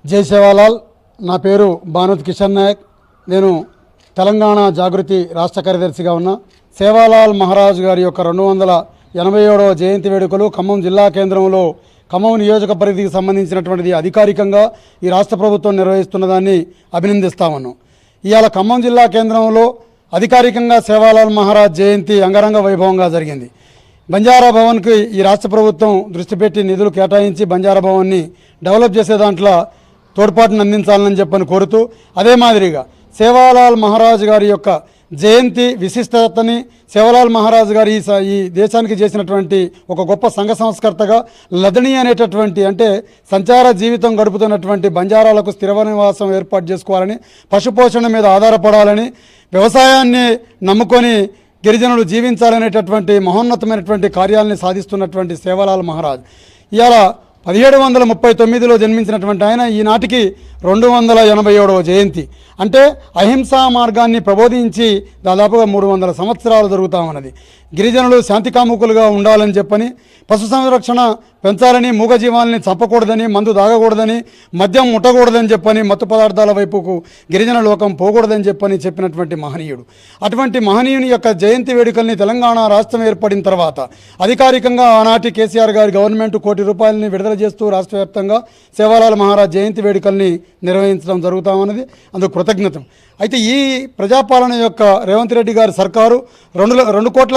జై సేవాలాల్. నా పేరు భానుత్ కిషన్ నాయక్. నేను తెలంగాణ జాగృతి రాష్ట్ర కార్యదర్శిగా ఉన్న. సేవాలాల్ మహారాజ్ గారి యొక్క 287వ జయంతి వేడుకలు ఖమ్మం జిల్లా కేంద్రంలో ఖమ్మం నియోజక పరిధికి సంబంధించినటువంటిది అధికారికంగా ఈ రాష్ట్ర ప్రభుత్వం నిర్వహిస్తున్నదాన్ని అభినందిస్తామన్నాం. ఇవాళ ఖమ్మం జిల్లా కేంద్రంలో అధికారికంగా సేవాలాల్ మహారాజ్ జయంతి అంగరంగ వైభవంగా జరిగింది. బంజారా భవన్కి ఈ రాష్ట్ర ప్రభుత్వం దృష్టి పెట్టి నిధులు కేటాయించి బంజారా భవన్ని డెవలప్ చేసే దాంట్లో తోడ్పాటును అందించాలని చెప్పని కోరుతూ, అదే మాదిరిగా సేవాలాల్ మహారాజ్ గారి యొక్క జయంతి విశిష్టతని, సేవాలాల్ మహారాజ్ గారు ఈ దేశానికి చేసినటువంటి ఒక గొప్ప సంఘ సంస్కర్తగా లదనీ అనేటటువంటి అంటే సంచార జీవితం గడుపుతున్నటువంటి బంజారాలకు స్థిర నివాసం ఏర్పాటు చేసుకోవాలని, పశుపోషణ మీద ఆధారపడాలని, వ్యవసాయాన్ని నమ్ముకొని గిరిజనులు జీవించాలనేటటువంటి మహోన్నతమైనటువంటి కార్యాలని సాధిస్తున్నటువంటి సేవాలాల్ మహారాజ్ ఇవాళ 1739లో జన్మించినటువంటి ఆయన ఈనాటికి 287వ జయంతి. అంటే అహింసా మార్గాన్ని ప్రబోధించి దాదాపుగా 300 సంవత్సరాలు జరుగుతూ ఉన్నది. గిరిజనులు శాంతికాముకులుగా ఉండాలని చెప్పని, పశు సంరక్షణ పెంచాలని, మూగజీవాలని చంపకూడదని, మందు తాగకూడదని, మద్యం ముట్టకూడదని చెప్పని, మత్తు పదార్థాల వైపుకు గిరిజన లోకం పోకూడదని చెప్పినటువంటి మహనీయుడు. అటువంటి మహనీయుని యొక్క జయంతి వేడుకల్ని తెలంగాణ రాష్ట్రం ఏర్పడిన తర్వాత అధికారికంగా ఆనాటి కేసీఆర్ గారి గవర్నమెంట్ ₹1 కోటి విడుదల చేస్తూ రాష్ట్ర వ్యాప్తంగా సేవాలాల్ మహారాజ్ జయంతి వేడుకల్ని నిర్వహించడం జరుగుతామన్నది అందుకు కృతజ్ఞత. అయితే ఈ ప్రజాపాలన యొక్క రేవంత్ రెడ్డి గారి సర్కారు ₹2 కోట్ల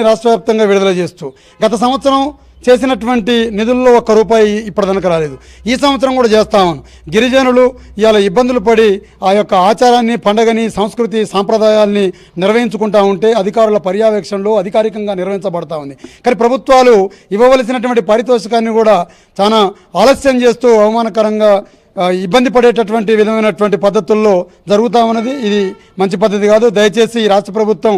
రాష్ట్ర వ్యాప్తంగా విడుదల చేస్తూ గత సంవత్సరం చేసినటువంటి నిధుల్లో ₹1 ఇప్పటిదనక రాలేదు. ఈ సంవత్సరం కూడా చేస్తామని గిరిజనులు ఇవాళ ఇబ్బందులు పడి ఆ యొక్క ఆచారాన్ని, పండగని, సంస్కృతి సాంప్రదాయాల్ని నిర్వహించుకుంటూ ఉంటే అధికారుల పర్యవేక్షణలో అధికారికంగా నిర్వహించబడతా ఉంది. కానీ ప్రభుత్వాలు ఇవ్వవలసినటువంటి పారితోషికాన్ని కూడా చాలా ఆలస్యం చేస్తూ అవమానకరంగా ఇబ్బంది పడేటటువంటి విధమైనటువంటి పద్ధతుల్లో జరుగుతూ ఉన్నది. ఇది మంచి పద్ధతి కాదు. దయచేసి ఈ రాష్ట్ర ప్రభుత్వం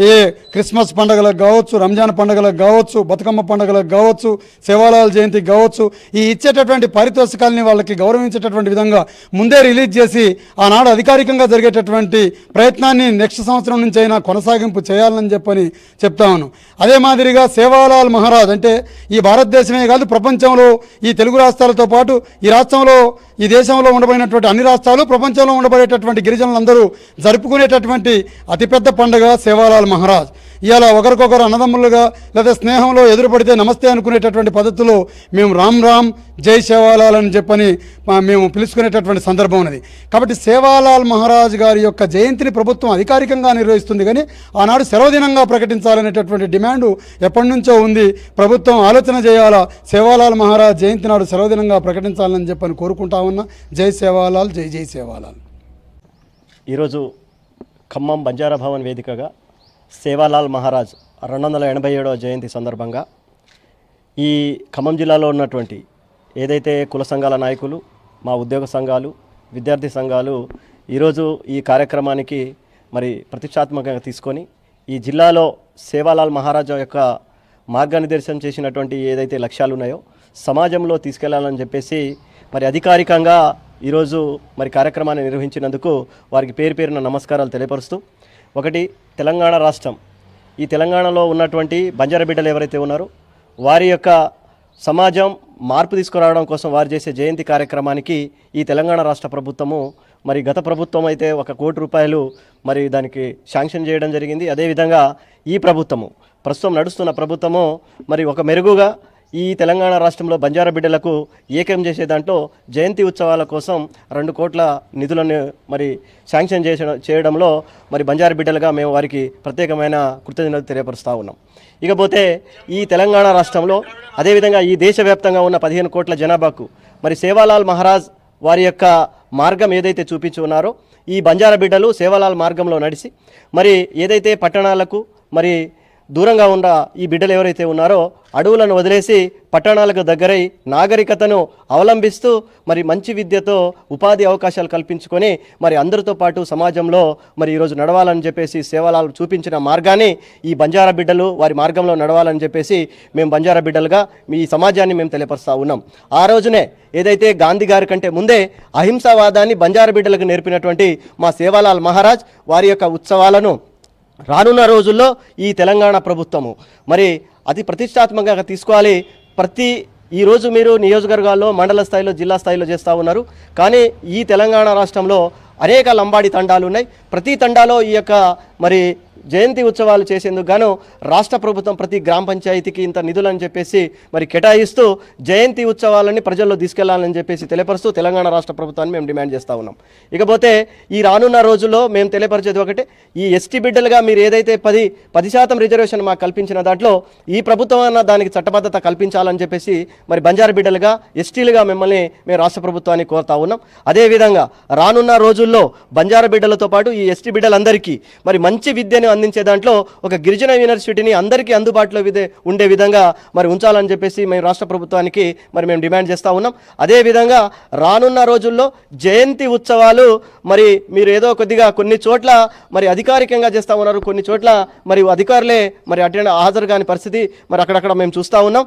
ఏ క్రిస్మస్ పండుగలకు కావచ్చు, రంజాన్ పండుగలకు కావచ్చు, బతుకమ్మ పండుగలకు కావచ్చు, సేవాలాల్ జయంతికి కావచ్చు, ఈ ఇచ్చేటటువంటి పారితోషికాలని వాళ్ళకి గౌరవించేటటువంటి విధంగా ముందే రిలీజ్ చేసి ఆనాడు అధికారికంగా జరిగేటటువంటి ప్రయత్నాన్ని నెక్స్ట్ సంవత్సరం నుంచి అయినా కొనసాగింపు చేయాలని చెప్పని చెప్తాను. అదే మాదిరిగా సేవాలాల్ మహారాజ్ అంటే ఈ భారతదేశమే కాదు, ప్రపంచంలో ఈ తెలుగు రాష్ట్రాలతో పాటు ఈ రాష్ట్రంలో, ఈ దేశంలో ఉండబడినటువంటి అన్ని రాష్ట్రాలు, ప్రపంచంలో ఉండబడేటటువంటి గిరిజనులందరూ జరుపుకునేటటువంటి అతిపెద్ద పండుగ సేవాలాల్ మహారాజ్. ఇవాళ ఒకరికొకరు అన్నదమ్ములుగా లేదా స్నేహంలో ఎదురుపడితే నమస్తే అనుకునేటటువంటి పద్ధతిలో మేము రామ్ రామ్ జై సేవాలాల్ అని చెప్పని మేము పిలుచుకునేటటువంటి సందర్భం ఉన్నది. కాబట్టి సేవాలాల్ మహారాజ్ గారి యొక్క జయంతిని ప్రభుత్వం అధికారికంగా నిర్వహిస్తుంది, కానీ ఆనాడు సెలవు దినంగా ప్రకటించాలనేటటువంటి డిమాండు ఎప్పటి నుంచో ఉంది. ప్రభుత్వం ఆలోచన చేయాలా, సేవాలాల్ మహారాజ్ జయంతి నాడు సెలవు దినంగా ప్రకటించాలని చెప్పని కోరుకుంటా ఉన్నా. జై సేవాలాల్, జై జై సేవాలాల్. ఈరోజు ఖమ్మం బంజారా భవన్ వేదికగా సేవాలాల్ మహారాజ్ 287వ జయంతి సందర్భంగా ఈ ఖమ్మం జిల్లాలో ఉన్నటువంటి ఏదైతే కుల సంఘాల నాయకులు, మా ఉద్యోగ సంఘాలు, విద్యార్థి సంఘాలు ఈరోజు ఈ కార్యక్రమానికి మరి ప్రతిష్టాత్మకంగా తీసుకొని ఈ జిల్లాలో సేవాలాల్ మహారాజ్ యొక్క మార్గనిర్దేశం చేసినటువంటి ఏదైతే లక్ష్యాలు ఉన్నాయో సమాజంలో తీసుకెళ్లాలని చెప్పేసి మరి అధికారికంగా ఈరోజు మరి కార్యక్రమాన్ని నిర్వహించినందుకు వారికి పేరు పేరున నమస్కారాలు తెలియపరుస్తూ, ఒకటి తెలంగాణ రాష్ట్రం, ఈ తెలంగాణలో ఉన్నటువంటి బంజారా బిడ్డలు ఎవరైతే ఉన్నారో వారి యొక్క సమాజం మార్పు తీసుకురావడం కోసం వారు చేసే జయంతి కార్యక్రమానికి ఈ తెలంగాణ రాష్ట్ర ప్రభుత్వము మరి గత ప్రభుత్వం అయితే ₹1 కోటి మరి దానికి శాంక్షన్ చేయడం జరిగింది. అదేవిధంగా ఈ ప్రభుత్వము ప్రస్తుతం నడుస్తున్న ప్రభుత్వము మరి ఒక మెరుగుగా ఈ తెలంగాణ రాష్ట్రంలో బంజారా బిడ్డలకు ఏకం చేసే దాంట్లో జయంతి ఉత్సవాల కోసం ₹2 కోట్ల నిధులను మరి శాంక్షన్ చేయడంలో మరి బంజారా బిడ్డలుగా మేము వారికి ప్రత్యేకమైన కృతజ్ఞతలు తెలియపరుస్తూ ఉన్నాం. ఇకపోతే ఈ తెలంగాణ రాష్ట్రంలో అదేవిధంగా ఈ దేశవ్యాప్తంగా ఉన్న 15 కోట్ల జనాభాకు మరి సేవాలాల్ మహారాజ్ వారి యొక్క మార్గం ఏదైతే చూపించి ఉన్నారో ఈ బంజారా బిడ్డలు సేవాలాల్ మార్గంలో నడిచి మరి ఏదైతే పట్టణాలకు మరి దూరంగా ఉన్న ఈ బిడ్డలు ఎవరైతే ఉన్నారో అడవులను వదిలేసి పట్టణాలకు దగ్గరై నాగరికతను అవలంబిస్తూ మరి మంచి విద్యతో ఉపాధి అవకాశాలు కల్పించుకొని మరి అందరితో పాటు సమాజంలో మరి ఈరోజు నడవాలని చెప్పేసి సేవాలాల్ చూపించిన మార్గాన్ని ఈ బంజారా బిడ్డలు వారి మార్గంలో నడవాలని చెప్పేసి మేము బంజారా బిడ్డలుగా ఈ సమాజాన్ని మేము తెలియపరుస్తూ ఉన్నాం. ఆ రోజునే ఏదైతే గాంధీ గారి కంటే ముందే అహింసావాదాన్ని బంజారా బిడ్డలకు నేర్పినటువంటి మా సేవాలాల్ మహారాజ్ వారి యొక్క ఉత్సవాలను రానున్న రోజుల్లో ఈ తెలంగాణ ప్రభుత్వము మరి అతి ప్రతిష్టాత్మకంగా తీసుకోవాలి. ప్రతి ఈరోజు మీరు నియోజకవర్గాల్లో మండల స్థాయిలో జిల్లా స్థాయిలో చేస్తూ ఉన్నారు. కానీ ఈ తెలంగాణ రాష్ట్రంలో అనేక లంబాడి తండాలు ఉన్నాయి. ప్రతి తండాలో ఈ యొక్క మరి జయంతి ఉత్సవాలు చేసేందుకు గాను రాష్ట్ర ప్రభుత్వం ప్రతి గ్రామ పంచాయతీకి ఇంత నిధులని చెప్పేసి మరి కేటాయిస్తూ జయంతి ఉత్సవాలని ప్రజల్లో తీసుకెళ్లాలని చెప్పేసి తెలియపరుస్తూ తెలంగాణ రాష్ట్ర ప్రభుత్వాన్ని మేము డిమాండ్ చేస్తూ ఉన్నాం. ఇకపోతే ఈ రానున్న రోజుల్లో మేము తెలియపరిచేది ఒకటే, ఈ ఎస్టీ బిడ్డలుగా మీరు ఏదైతే 10% రిజర్వేషన్ మాకు కల్పించిన దాంట్లో ఈ ప్రభుత్వం అన్న దానికి చట్టబద్ధత కల్పించాలని చెప్పేసి మరి బంజారా బిడ్డలుగా ఎస్టీలుగా మిమ్మల్ని మేము రాష్ట్ర ప్రభుత్వాన్ని కోరుతా ఉన్నాం. అదేవిధంగా రానున్న రోజుల్లో బంజారా బిడ్డలతో పాటు ఈ ఎస్టీ బిడ్డలందరికీ మరి మంచి విద్యను అందించే దాంట్లో ఒక గిరిజన యూనివర్సిటీని అందరికీ అందుబాటులో ఉండే విధంగా మరి ఉంచాలని చెప్పేసి మేము రాష్ట్ర ప్రభుత్వానికి మరి మేము డిమాండ్ చేస్తూ ఉన్నాం. అదేవిధంగా రానున్న రోజుల్లో జయంతి ఉత్సవాలు మరి మీరు ఏదో కొద్దిగా కొన్ని చోట్ల మరి అధికారికంగా చేస్తూ ఉన్నారు, కొన్ని చోట్ల మరి అధికారులే మరి అటెండ్ హాజరు కాని పరిస్థితి మరి అక్కడక్కడ మేము చూస్తూ ఉన్నాం.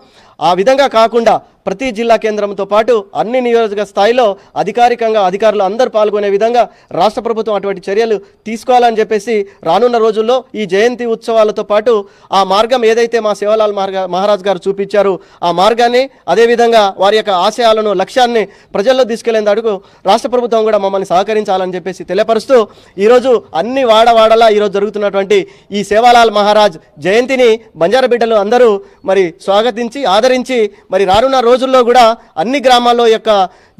ఆ విధంగా కాకుండా ప్రతి జిల్లా కేంద్రంతో పాటు అన్ని నియోజక స్థాయిలో అధికారికంగా అధికారులు అందరూ పాల్గొనే విధంగా రాష్ట్ర ప్రభుత్వం అటువంటి చర్యలు తీసుకోవాలని చెప్పేసి రానున్న రోజుల్లో ఈ జయంతి ఉత్సవాలతో పాటు ఆ మార్గం ఏదైతే మా సేవాలాల్ మహారాజ్ గారు చూపించారు ఆ మార్గాన్ని, అదేవిధంగా వారి యొక్క ఆశయాలను లక్ష్యాన్ని ప్రజల్లో తీసుకెళ్లేందుకు రాష్ట్ర ప్రభుత్వం కూడా మమ్మల్ని సహకరించాలని చెప్పేసి తెలియపరుస్తూ ఈరోజు అన్ని వాడవాడలా ఈరోజు జరుగుతున్నటువంటి ఈ సేవాలాల్ మహారాజ్ జయంతిని బంజారా బిడ్డలు అందరూ మరి స్వాగతించి ఆదరించి మరి రానున్న రోజుల్లో కూడా అన్ని గ్రామాల్లో యొక్క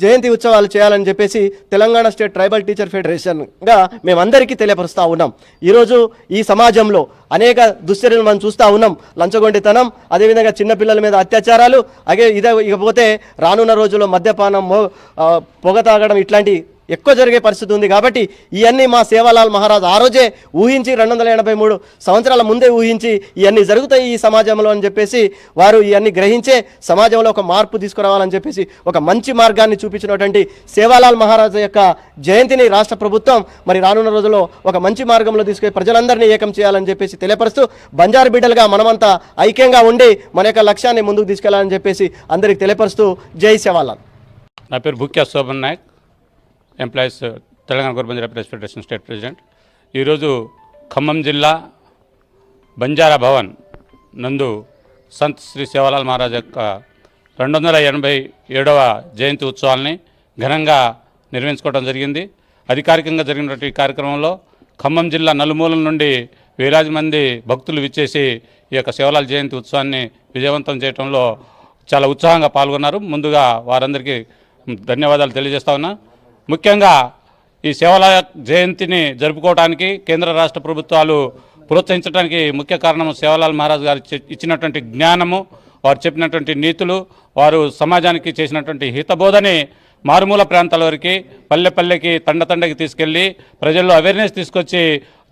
జయంతి ఉత్సవాలు చేయాలని చెప్పేసి తెలంగాణ స్టేట్ ట్రైబల్ టీచర్ ఫెడరేషన్గా మేమందరికీ తెలియపరుస్తూ ఉన్నాం. ఈరోజు ఈ సమాజంలో అనేక దుశ్చర్యలు మనం చూస్తూ ఉన్నాం. లంచగొండితనం, అదేవిధంగా చిన్నపిల్లల మీద అత్యాచారాలు, ఇకపోతే రానున్న రోజుల్లో మద్యపానం, పొగ తాగడం ఇట్లాంటి ఎక్కువ జరిగే పరిస్థితి ఉంది. కాబట్టి ఇవన్నీ మా సేవాలాల్ మహారాజ్ ఆ రోజే ఊహించి 283 సంవత్సరాల ముందే ఊహించి ఇవన్నీ జరుగుతాయి ఈ సమాజంలో అని చెప్పేసి వారు ఇవన్నీ గ్రహించే సమాజంలో ఒక మార్పు తీసుకురావాలని చెప్పేసి ఒక మంచి మార్గాన్ని చూపించినటువంటి సేవాలాల్ మహారాజ్ యొక్క జయంతిని రాష్ట్ర ప్రభుత్వం మరి రానున్న రోజుల్లో ఒక మంచి మార్గంలో తీసుకుని ప్రజలందరినీ ఏకం చేయాలని చెప్పేసి తెలియపరుస్తూ బంజారు బిడ్డలుగా మనమంతా ఐక్యంగా ఉండి మన యొక్క లక్ష్యాన్ని ముందుకు తీసుకెళ్లాలని చెప్పేసి అందరికీ తెలియపరుస్తూ జై సేవాలాల్. నా పేరు Bhukya Shobhan Nayak, employees Telangana government employees federation state president. ఈరోజు ఖమ్మం జిల్లా బంజారా భవన్ నందు సంత్ శ్రీ సేవాలాల్ మహారాజ్ యొక్క 287వ జయంతి ఉత్సవాల్ని ఘనంగా నిర్వహించుకోవడం జరిగింది. అధికారికంగా జరిగినటువంటి ఈ కార్యక్రమంలో ఖమ్మం జిల్లా నలుమూలల నుండి వేలాది మంది భక్తులు విచ్చేసి ఈ యొక్క సేవాలాల్ జయంతి ఉత్సవాన్ని విజయవంతం చేయడంలో చాలా ఉత్సాహంగా పాల్గొన్నారు. ముందుగా వారందరికీ ధన్యవాదాలు తెలియజేస్తా ఉన్నా. ముఖ్యంగా ఈ సేవాలాల్ జయంతిని జరుపుకోవడానికి కేంద్ర రాష్ట్ర ప్రభుత్వాలు ప్రోత్సహించడానికి ముఖ్య కారణం సేవాలాల్ మహారాజ్ గారు ఇచ్చినటువంటి జ్ఞానము, వారు చెప్పినటువంటి నీతులు, వారు సమాజానికి చేసినటువంటి హితబోధని మారుమూల ప్రాంతాల వరకు పల్లెకి తండకి తీసుకెళ్ళి ప్రజల్లో అవేర్నెస్ తీసుకొచ్చి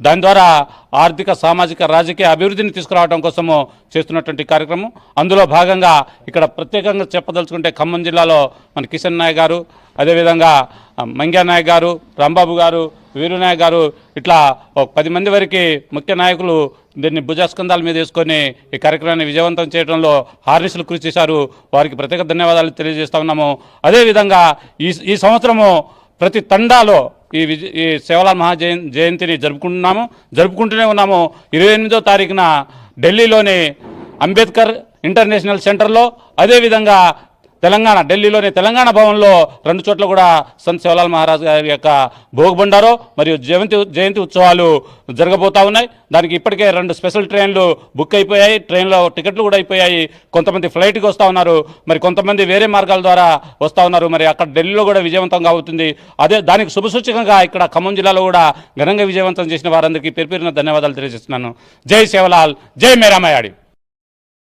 దాని ద్వారా ఆర్థిక సామాజిక రాజకీయ అభివృద్ధిని తీసుకురావడం కోసము చేస్తున్నటువంటి కార్యక్రమం. అందులో భాగంగా ఇక్కడ ప్రత్యేకంగా చెప్పదలుచుకుంటే ఖమ్మం జిల్లాలో మన కిషన్ నాయక్ గారు, అదేవిధంగా మంగ్యా నాయక్ గారు, రాంబాబు గారు, వీరునాయక్ గారు, ఇట్లా 10 మంది వరకు ముఖ్య నాయకులు దీన్ని భుజస్కంధాల మీద వేసుకొని ఈ కార్యక్రమాన్ని విజయవంతం చేయడంలో హార్నిస్లు కృషి చేశారు. వారికి ప్రత్యేక ధన్యవాదాలు తెలియజేస్తా ఉన్నాము. అదేవిధంగా ఈ సంవత్సరము ప్రతి తండాలో ఈ సేవాలాల్ జయంతిని జరుపుకుంటూనే ఉన్నాము. 28వ తారీఖున ఢిల్లీలోని అంబేద్కర్ ఇంటర్నేషనల్ సెంటర్లో, అదేవిధంగా ఢిల్లీలోని తెలంగాణ భవన్లో 2 చోట్ల కూడా సంత్ సేవాలాల్ మహారాజ్ గారి యొక్క భోగబండారో మరియు జయంతి ఉత్సవాలు జరగబోతా ఉన్నాయి. దానికి ఇప్పటికే 2 స్పెషల్ ట్రైన్లు బుక్ అయిపోయాయి, ట్రైన్లో టికెట్లు కూడా అయిపోయాయి. కొంతమంది ఫ్లైట్కి వస్తూ ఉన్నారు, మరి కొంతమంది వేరే మార్గాల ద్వారా వస్తూ ఉన్నారు. మరి అక్కడ ఢిల్లీలో కూడా విజయవంతంగా అవుతుంది. దానికి శుభసూచకంగా ఇక్కడ ఖమ్మం జిల్లాలో కూడా ఘనంగా విజయవంతం చేసిన వారందరికీ పేరు పేరున ధన్యవాదాలు తెలియజేస్తున్నాను. జై సేవాలాల్, జై మేరా మయాడి.